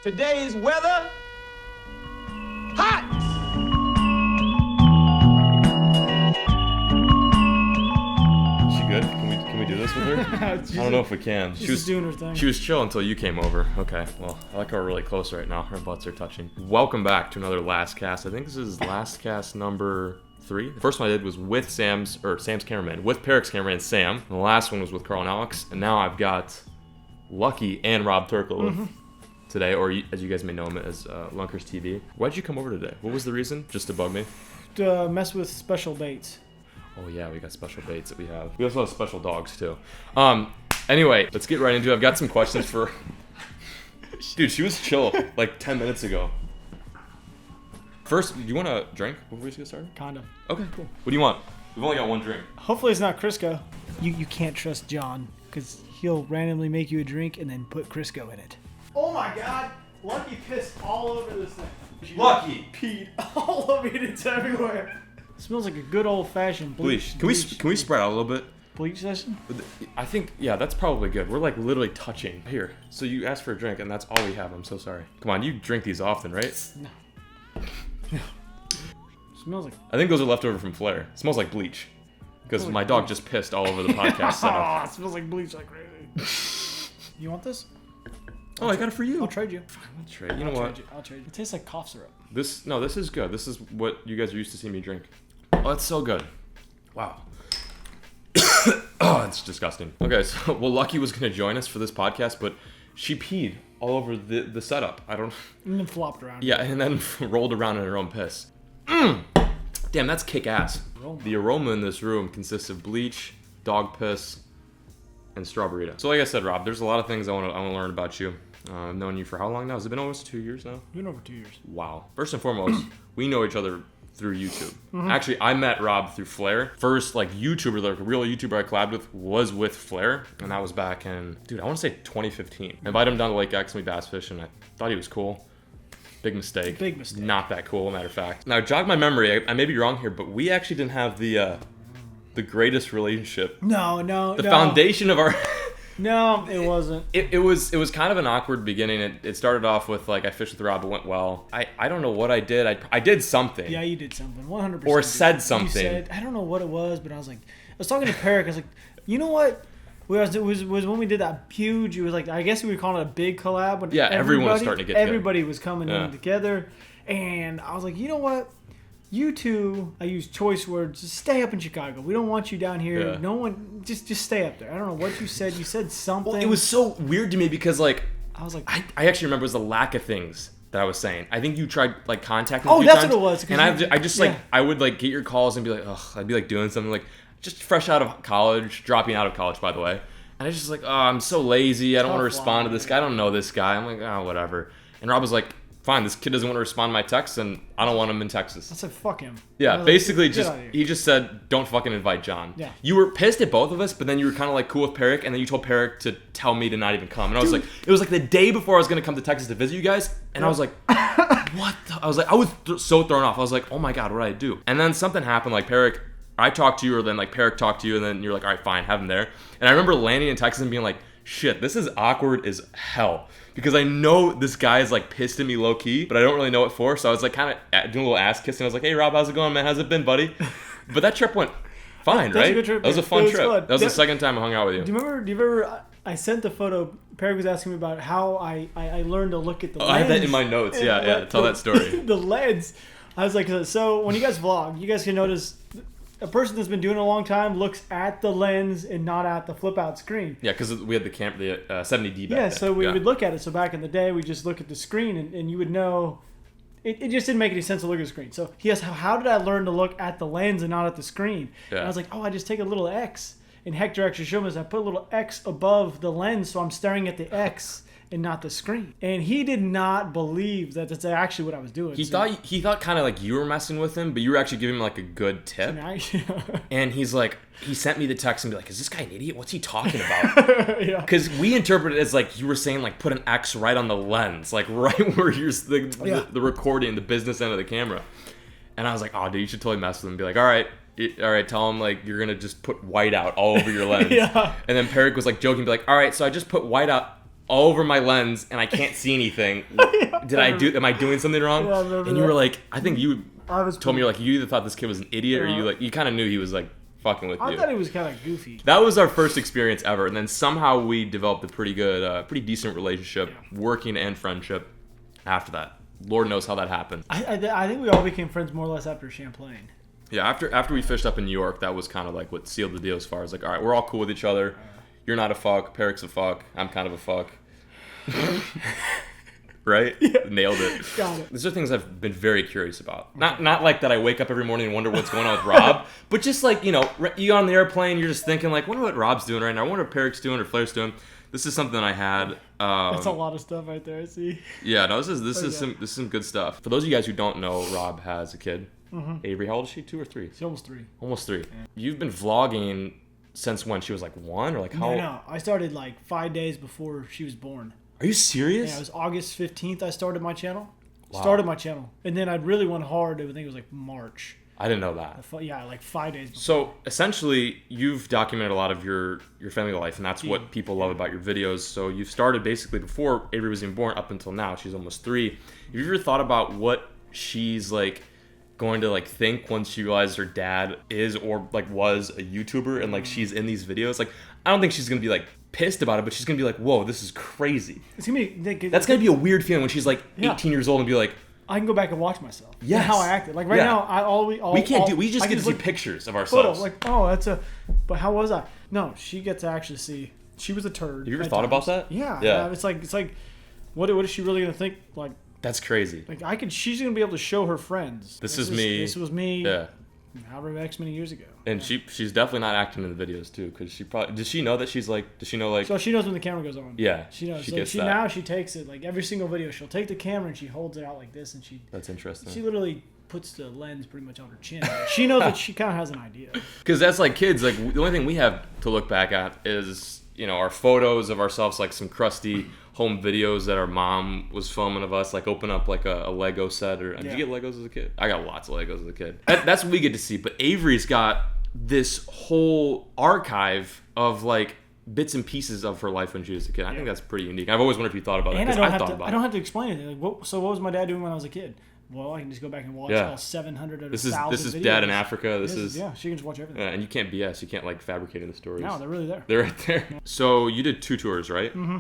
Today's weather, hot. She good? Can we do this with her? I don't know if we can. She was doing her thing. She was chill until you came over. Okay, well, I like how we're really close right now. Our butts are touching. Welcome back to another Last Cast. I think this is Last Cast number 3. The first one I did was with Sam's cameraman, with Peric's cameraman, Sam. And the last one was with Carl and Alex. And now I've got Lucky and Rob Turkle with today, or as you guys may know him as LunkersTv. Why'd you come over today? What was the reason? Just to bug me? To mess with special baits. Oh yeah, we got special baits that we have. We also have special dogs too. Anyway, let's get right into it. I've got some questions for... Dude, she was chill like 10 minutes ago. First, do you want a drink before we get started? Kinda. Okay, cool. What do you want? We've only got one drink. Hopefully it's not Crisco. You can't trust John, because he'll randomly make you a drink and then put Crisco in it. Oh my god! Lucky pissed all over this thing. Lucky! Peed all over it. It's everywhere. It smells like a good old-fashioned bleach. Can we spread out a little bit? Bleach session? I think, yeah, that's probably good. We're like literally touching. Here. So you asked for a drink and that's all we have. I'm so sorry. Come on, you drink these often, right? No. Smells like... I think those are left over from Flair. It smells like bleach. Because my dog just pissed all over the podcast setup. It smells like bleach like crazy. You want this? Oh, I got it for you. I'll trade you. I'll trade. You know what? I'll trade you. It tastes like cough syrup. This is good. This is what you guys are used to seeing me drink. Oh, it's so good. Wow. Oh, it's disgusting. Okay, so Lucky was gonna join us for this podcast, but she peed all over the setup. And then flopped around. Yeah, and then rolled around in her own piss. Damn, that's kick ass. The aroma in this room consists of bleach, dog piss, and strawberry. So like I said, Rob, there's a lot of things I want to learn about you. I've known you for how long now? Has it been almost 2 years now? Been over 2 years. Wow. First and foremost, we know each other through YouTube. Actually, I met Rob through Flair. First, like YouTuber, like a real YouTuber I collabed with was with Flair, and that was back in, dude, I want to say 2015. I invited him down to Lake X and we bass fish, and I thought he was cool. Big mistake. Big mistake. Not that cool, matter of fact. Now, jog my memory. I may be wrong here, but we actually didn't have the greatest relationship. No. The foundation of our... No, it wasn't. It was kind of an awkward beginning. It started off with like I fished with Rob, it went well. I don't know what I did. I did something. Yeah, you did something. 100%. Or said something. You said, I don't know what it was, but I was talking to Peric. I was like, you know what? It was when we did that huge. It was like, I guess we would call it a big collab. When everyone was starting to get everybody was coming in together, and I was like, you know what? You two, I use choice words. Just stay up in Chicago. We don't want you down here. Yeah. No one, just stay up there. I don't know what you said. You said something. Well, it was so weird to me because like I was like, I actually remember it was the lack of things that I was saying. I think you tried like contacting. Oh, me that's times, what it was. And I just like I would like get your calls and be like, ugh, I'd be like doing something like just fresh out of college, dropping out of college, by the way. And I just like, oh, I'm so lazy. I don't want to respond to this guy. I don't know this guy. I'm like, oh, whatever. And Rob was like, fine, this kid doesn't want to respond to my texts, and I don't want him in Texas. I said, fuck him. Yeah, basically like, he just said, don't fucking invite John. Yeah. You were pissed at both of us, but then you were kind of like cool with Peric, and then you told Peric to tell me to not even come. And I was like, it was like the day before I was going to come to Texas to visit you guys, and I was like, what the? I was like, I was so thrown off. I was like, oh my God, what did I do? And then something happened, like Peric, I talked to you, or then like Peric talked to you, and then you're like, all right, fine, have him there. And I remember landing in Texas and being like, shit, this is awkward as hell. Because I know this guy is like pissed at me low key, but I don't really know what for. So I was like kind of doing a little ass kissing. I was like, hey Rob, how's it going, man? How's it been, buddy? But that trip went fine, right? A good trip, that was a fun trip. Fun. That was the second time I hung out with you. Do you remember I sent the photo, Peric was asking me about how I learned to look at the lens. I have that in my notes. Yeah. Tell that story. The lens. I was like, so when you guys vlog, you guys can notice a person that's been doing it a long time looks at the lens and not at the flip out screen. Yeah, because we had the 70D back then. So we would look at it. So back in the day, we just look at the screen and you would know. It just didn't make any sense to look at the screen. So he asked, how did I learn to look at the lens and not at the screen? Yeah. And I was like, I just take a little X. And Hector actually showed me this. I put a little X above the lens, so I'm staring at the X and not the screen. And he did not believe that that's actually what I was doing. He thought kind of like you were messing with him, but you were actually giving him like a good tip. And he's like, he sent me the text and be like, is this guy an idiot? What's he talking about? Yeah. Because we interpret it as like you were saying like put an X right on the lens, like right where you're the recording, the business end of the camera. And I was like, oh dude, you should totally mess with him and be like, all right, tell him like you're gonna just put white out all over your lens. Yeah. And then Peric was like joking, be like, all right, so I just put white out all over my lens and I can't see anything. Am I doing something wrong? Yeah, I remember and you were that. like, I think you I was told me, you're like, you either thought this kid was an idiot or you kind of knew he was like fucking with I you. thought he was kind of goofy. That was our first experience ever, and then somehow we developed a pretty pretty decent relationship, working and friendship after that. Lord knows how that happened. I think we all became friends more or less after Champlain. Yeah, after we fished up in New York, that was kind of like what sealed the deal as far as like, all right, we're all cool with each other. You're not a fuck. Peric's a fuck. I'm kind of a fuck. Right? Yeah. Nailed it. Got it. These are things I've been very curious about. Not like that I wake up every morning and wonder what's going on with Rob, but just like, you on the airplane, you're just thinking like, wonder what Rob's doing right now. I wonder what Peric's doing or Flair's doing. This is something I had. That's a lot of stuff right there, I see. Yeah, no, this is some good stuff. For those of you guys who don't know, Rob has a kid. Mm-hmm. Avery, how old is she? 2 or 3? She's almost 3. Almost 3. Yeah. You've been vlogging since when? She was like 1 or like how? No. I started like 5 days before she was born. Are you serious? Yeah, it was August 15th I started my channel. Wow. And then I really went hard. I think it was like March. I didn't know that. Yeah, like 5 days before. So essentially, you've documented a lot of your family life, and that's what people love about your videos. So you started basically before Avery was even born up until now. She's almost 3. Have you ever thought about what she's like going to like think once she realizes her dad is or like was a YouTuber and like she's in these videos? Like, I don't think she's gonna be like pissed about it, but she's gonna be like, whoa, this is crazy. It's gonna be that's gonna be a weird feeling when she's like 18 years old and be like, I can go back and watch myself. Yes. How I acted. Like right now, we just get to see pictures of ourselves. Photo, like, oh, but how was I? No, she gets to actually see. She was a turd. Have you ever thought about that? Yeah. It's like, what is she really gonna think? Like, that's crazy. Like she's gonna be able to show her friends. This is me. This was me. Yeah. However X many years ago. And she's definitely not acting in the videos too, because does she know that she's like, does she know like? So she knows when the camera goes on. Yeah. She knows. She like gets she that. Now she takes it like every single video. She'll take the camera and she holds it out like this, and she. That's interesting. She literally puts the lens pretty much on her chin. She knows that she kind of has an idea. Because that's like kids. Like the only thing we have to look back at is our photos of ourselves, like some crusty home videos that our mom was filming of us, like open up like a Lego set. Did you get Legos as a kid? I got lots of Legos as a kid. That's what we get to see. But Avery's got this whole archive of like bits and pieces of her life when she was a kid. I think that's pretty unique. I've always wondered if you thought about it. And I don't have to explain it. Like, so what was my dad doing when I was a kid? Well, I can just go back and watch all 700 of 1,000 This is videos. Dad in Africa. This is she can just watch everything. And you can't BS. You can't like fabricate the stories. No, they're really there. They're right there. Yeah. So you did 2 tours, right? Mm-hmm.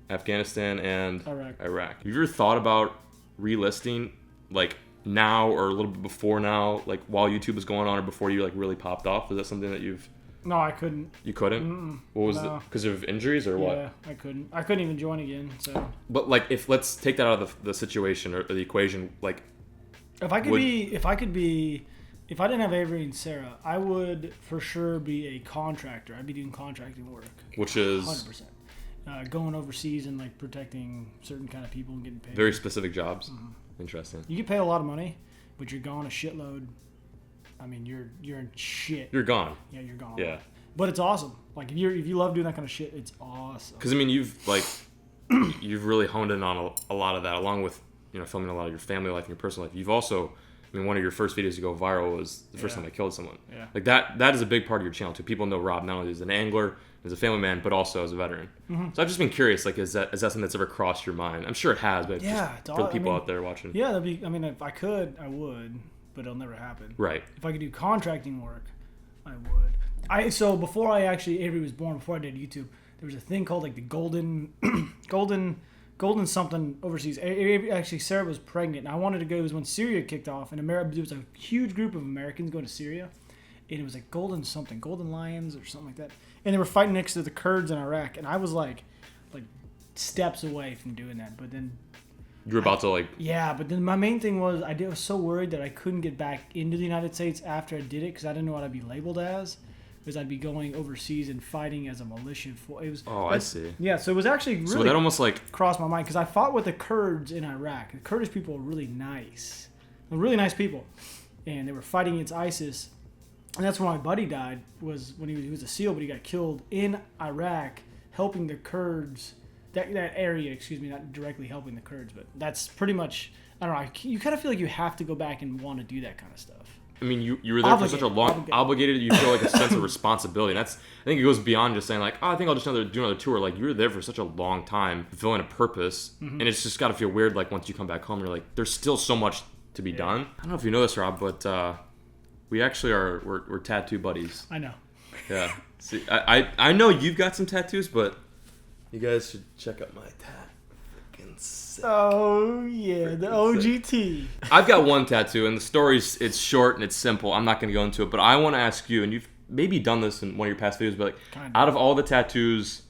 Afghanistan and Iraq. Have you ever thought about relisting like now or a little bit before now, like while YouTube was going on or before you like really popped off? Is that something that you've? No, I couldn't. You couldn't? Mm-mm. What was it? Because of injuries or what? Yeah, I couldn't. I couldn't even join again. So. But like, if let's take that out of the situation or the equation, like. If I didn't have Avery and Sarah, I would for sure be a contractor. I'd be doing contracting work. Which is 100%. Going overseas and like protecting certain kind of people and getting paid. Very specific jobs. Mm-hmm. Interesting. You get paid a lot of money, but you're gone a shitload. I mean, you're in shit. You're gone. Yeah, you're gone. Yeah. But it's awesome. Like if you love doing that kind of shit, it's awesome. Because I mean, you've really honed in on a lot of that, along with filming a lot of your family life and your personal life. You've also, one of your first videos to go viral was the first time I killed someone. Yeah. Like that is a big part of your channel too. People know Rob not only as an angler, as a family man, but also as a veteran. Mm-hmm. So I've just been curious, like, is that something that's ever crossed your mind? I'm sure it has, but just for the people out there watching. Yeah, if I could, I would, but it'll never happen. Right. If I could do contracting work, I would. So before Avery was born, before I did YouTube, there was a thing called like the golden something overseas. Actually, Sarah was pregnant, and I wanted to go. It was when Syria kicked off, and there was a huge group of Americans going to Syria, and it was like golden lions or something like that, and they were fighting next to the Kurds in Iraq, and I was like steps away from doing that, but then you were about to like. Yeah, but then my main thing was I was so worried that I couldn't get back into the United States after I did it because I didn't know what I'd be labeled as. Because I'd be going overseas and fighting as a militia. I see. Yeah, so it was actually really. So that almost like crossed my mind because I fought with the Kurds in Iraq. The Kurdish people are really nice. They're really nice people, and they were fighting against ISIS. And that's when my buddy died. Was when he was a SEAL, but he got killed in Iraq helping the Kurds. That area, not directly helping the Kurds, but that's pretty much. I don't know. You kind of feel like you have to go back and want to do that kind of stuff. I mean, you were there for such a long, obligated. You feel like a sense of responsibility. And I think it goes beyond just saying like, oh, I think I'll just do another tour. Like you were there for such a long time, fulfilling a purpose, and it's just got to feel weird. Like once you come back home, you're like, there's still so much to be done. I don't know if you know this, Rob, but we actually we're tattoo buddies. I know. Yeah. See, I know you've got some tattoos, but you guys should check out my tat. Oh yeah, the OGT. I've got one tattoo, and the it's short and it's simple. I'm not going to go into it, but I want to ask you, and you've maybe done this in one of your past videos, but like, out of all the tattoos,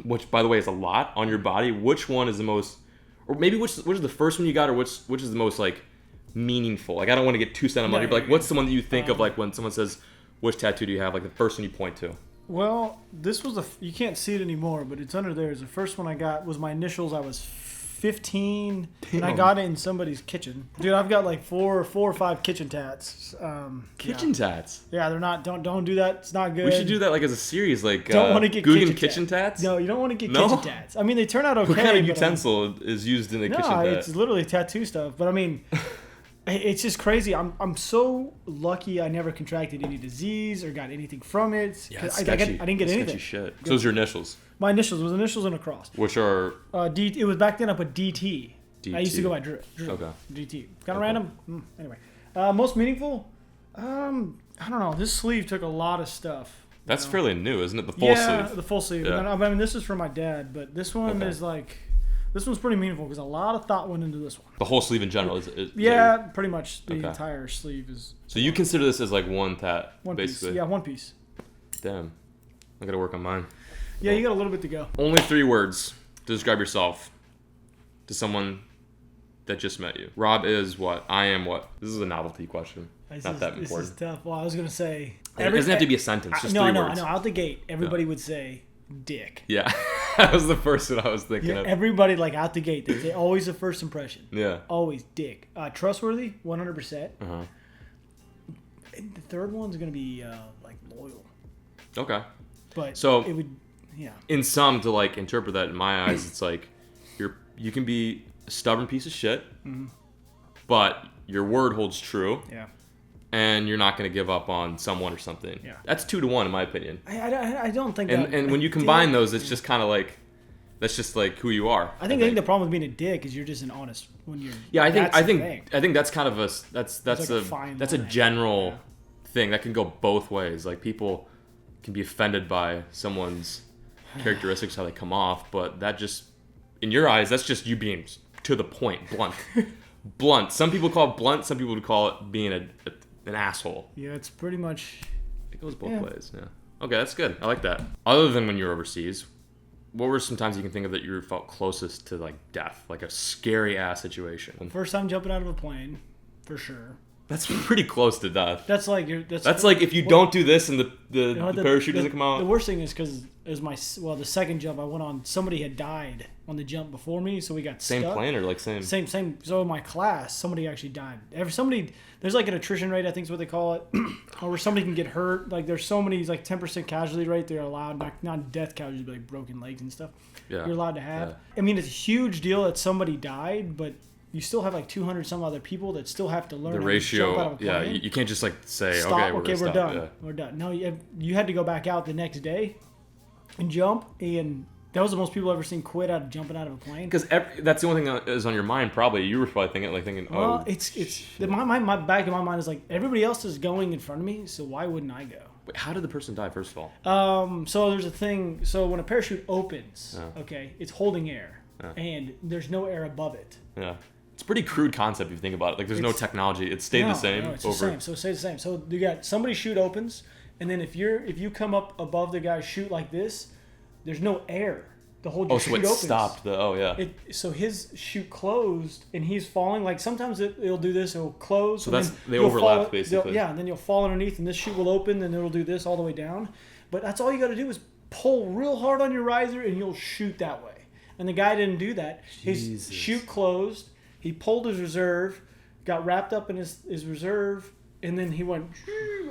which by the way is a lot on your body, which one is the most, or maybe which is the first one you got, or which is the most like meaningful? Like I don't want to get too sentimental, but like what's the one that you think of like when someone says which tattoo do you have? Like the first one you point to. Well, this was you can't see it anymore, but it's under there. The first one I got was my initials. I was 15, and I got it in somebody's kitchen. Dude, I've got like four or five kitchen tats. Kitchen tats? Yeah, they're not. Don't do that. It's not good. We should do that like as a series, like don't want to get Guggen kitchen tats. No, you don't want to get kitchen tats. I mean, they turn out okay. What kind of utensil is used in the kitchen tat? It's literally tattoo stuff. But I mean, it's just crazy. I'm so lucky I never contracted any disease or got anything from it. Yeah, it's I sketchy. didn't get anything. Sketchy shit. So those are your initials? My initials was initials and a cross. Which are? It was back then I put DT. I used to go by Drew. Okay. DT. Kind of random. Anyway. Most meaningful? I don't know. This sleeve took a lot of stuff. That's fairly new, isn't it? The full sleeve. Yeah, the full sleeve. Yeah. I mean, this is for my dad, but this one is like... This one's pretty meaningful because a lot of thought went into this one. The whole sleeve in general is pretty much the entire sleeve is... So you consider this as like one tat, basically? Piece. Yeah, one piece. Damn. I gotta work on mine. Yeah, you got a little bit to go. Only 3 words to describe yourself to someone that just met you. Rob is what? I am what? This is a novelty question. Not that important. This is tough. Well, I was gonna say... It doesn't have to be a sentence, just 3 words. I know. Out the gate, everybody would say dick. Yeah. That was the first one I was thinking of. Everybody, like, out the gate, they say always the first impression. Yeah. Always dick. Trustworthy, 100%. Uh-huh. And the third one's gonna be, like, loyal. Okay. But so it would... Yeah. In some, to like interpret that in my eyes, it's like you can be a stubborn piece of shit, but your word holds true. Yeah. And you're not going to give up on someone or something. Yeah. That's 2 to 1 in my opinion. I don't think that. And when you combine those, it's just kind of like that's just like who you are. I think the problem with being a dick is you're just an honest when you're. Yeah, I think that's kind of a general thing that can go both ways. Like people can be offended by someone's characteristics, how they come off, but that just, in your eyes, that's just you being to the point, blunt. Blunt. Some people call it blunt, some people would call it being an asshole. Yeah, it's pretty much... It goes both ways, yeah. Okay, that's good. I like that. Other than when you're overseas, what were some times you can think of that you felt closest to like death? Like a scary-ass situation? First time jumping out of a plane, for sure. That's pretty close to death. That's like if you don't do this and the parachute doesn't come out. The worst thing is because it was the second jump I went on, somebody had died on the jump before me, so we got same stuck. plane or like same. So in my class, somebody actually died. There's like an attrition rate, I think is what they call it, or where somebody can get hurt. Like there's so many, like 10% casualty rate they're allowed, not death casualty, but like broken legs and stuff. Yeah. You're allowed to have. Yeah. I mean, it's a huge deal that somebody died, but you still have like 200 some other people that still have to learn the ratio. Jump out of a plane. Yeah, you can't just like say, stop, we're done. Yeah. We're done. No, you had to go back out the next day and jump, and that was the most people I've ever seen quit out of jumping out of a plane. Because that's the only thing that is on your mind. Probably you were probably thinking, well, my back in my mind is like everybody else is going in front of me, so why wouldn't I go? Wait, how did the person die? First of all, so there's a thing. So when a parachute opens, it's holding air, and there's no air above it. Yeah. It's a pretty crude concept if you think about it. Like there's no technology. It stayed the same. No, it's the same. So it stays the same. So you got somebody's chute opens, and then if you come up above the guy's chute like this, there's no air. The whole chute opens. Stopped. So his chute closed, and he's falling. Like sometimes it'll do this. It'll close. So they overlap basically. Yeah, and then you'll fall underneath, and this chute will open, and it'll do this all the way down. But that's all you got to do is pull real hard on your riser, and you'll shoot that way. And the guy didn't do that. Jesus. His chute closed. He pulled his reserve, got wrapped up in his reserve, and then he went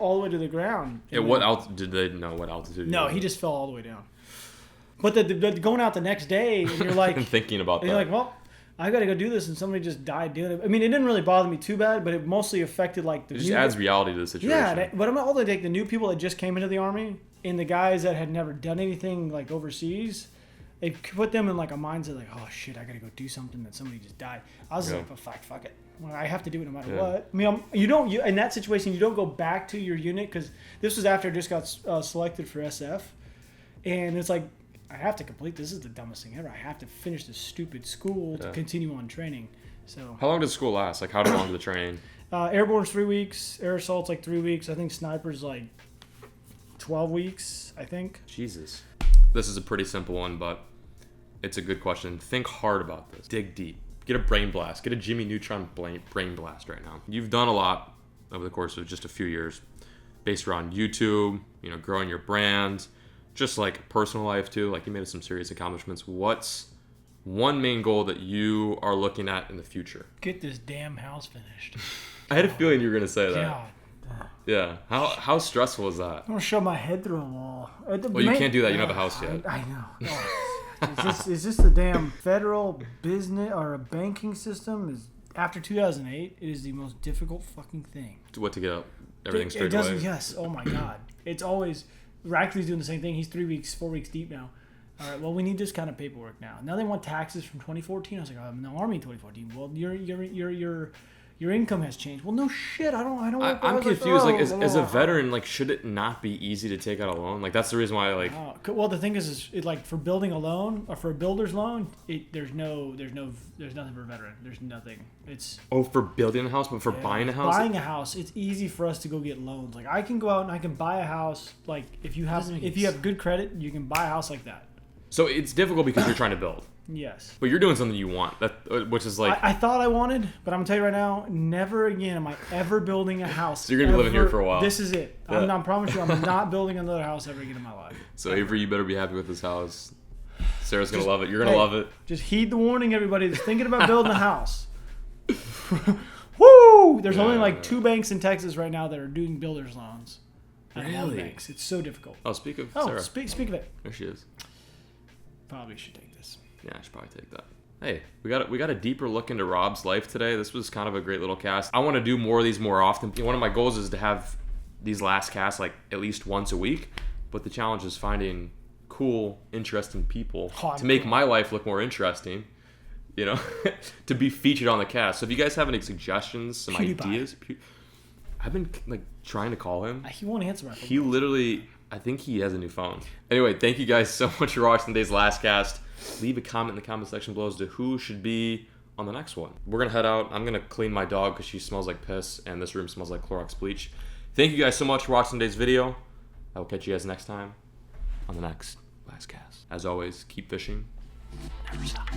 all the way to the ground. Yeah, what altitude did they know? What altitude? No, he just fell all the way down. But the going out the next day, and you're like thinking about that. You're like, well, I got to go do this, and somebody just died doing it. I mean, it didn't really bother me too bad, but it mostly affected like the. It just adds reality to the situation. Yeah, but I'm also like the new people that just came into the army and the guys that had never done anything like overseas. They put them in like a mindset like, oh shit, I gotta go do something that somebody just died. I was like, well, fuck it. Well, I have to do it no matter what. I mean, you in that situation, you don't go back to your unit because this was after I just got selected for SF, and it's like I have to complete. This is the dumbest thing ever. I have to finish this stupid school to continue on training. So how long does school last? Like, how long does the training? Airborne's 3 weeks. Air assault's like 3 weeks. I think sniper's like 12 weeks. I think. Jesus. This is a pretty simple one, but it's a good question. Think hard about this. Dig deep. Get a brain blast. Get a Jimmy Neutron brain blast right now. You've done a lot over the course of just a few years based around YouTube, growing your brand, just like personal life too. Like you made some serious accomplishments. What's one main goal that you are looking at in the future? Get this damn house finished. I had a feeling you were going to say that. God. Yeah. How stressful is that? I'm going to shove my head through a wall. Well, you can't do that. You don't have a house yet. I know. Oh. Is this the damn federal business or a banking system? Is after 2008, it is the most difficult fucking thing. What to get everything straight away? Yes. Oh my God. It's always Rackley's doing the same thing. He's 4 weeks deep now. All right. Well, we need this kind of paperwork now. Now they want taxes from 2014. I was like, I'm in the Army in 2014. Well, your income has changed. Well, no shit. I don't. I'm confused. Like, as a veteran, like, should it not be easy to take out a loan? Like, that's the reason why. Like, well, the thing is like for building a loan or for a builder's loan, there's nothing for a veteran. There's nothing. It's for building a house, but for buying a house. Buying a house, it's easy for us to go get loans. Like, I can go out and I can buy a house. Like, if you have good credit, you can buy a house like that. So it's difficult because you're trying to build. Yes. But you're doing something you want, which is like... I thought I wanted, but I'm going to tell you right now, never again am I ever building a house. So you're going to be living here for a while. This is it. Yeah. I promise you, I'm not building another house ever again in my life. So Avery, you better be happy with this house. Sarah's going to love it. You're going to love it. Just heed the warning, everybody that's thinking about building a house. Woo! There's only like 2 banks in Texas right now that are doing builder's loans. Really? Banks. It's so difficult. Oh, speak of Sarah. Speak of it. There she is. Probably should take this. Yeah, I should probably take that. Hey, we got a deeper look into Rob's life today. This was kind of a great little cast. I want to do more of these more often. One of my goals is to have these last casts like at least once a week, but the challenge is finding cool, interesting people to make my life look more interesting, to be featured on the cast. So if you guys have any suggestions, some ideas, I've been like trying to call him. He won't answer my phone. He literally, I think he has a new phone. Anyway, thank you guys so much for watching today's last cast. Leave a comment in the comment section below as to who should be on the next one. We're going to head out. I'm going to clean my dog because she smells like piss, and this room smells like Clorox bleach. Thank you guys so much for watching today's video. I will catch you guys next time on the next last cast. As always, keep fishing. Never stop.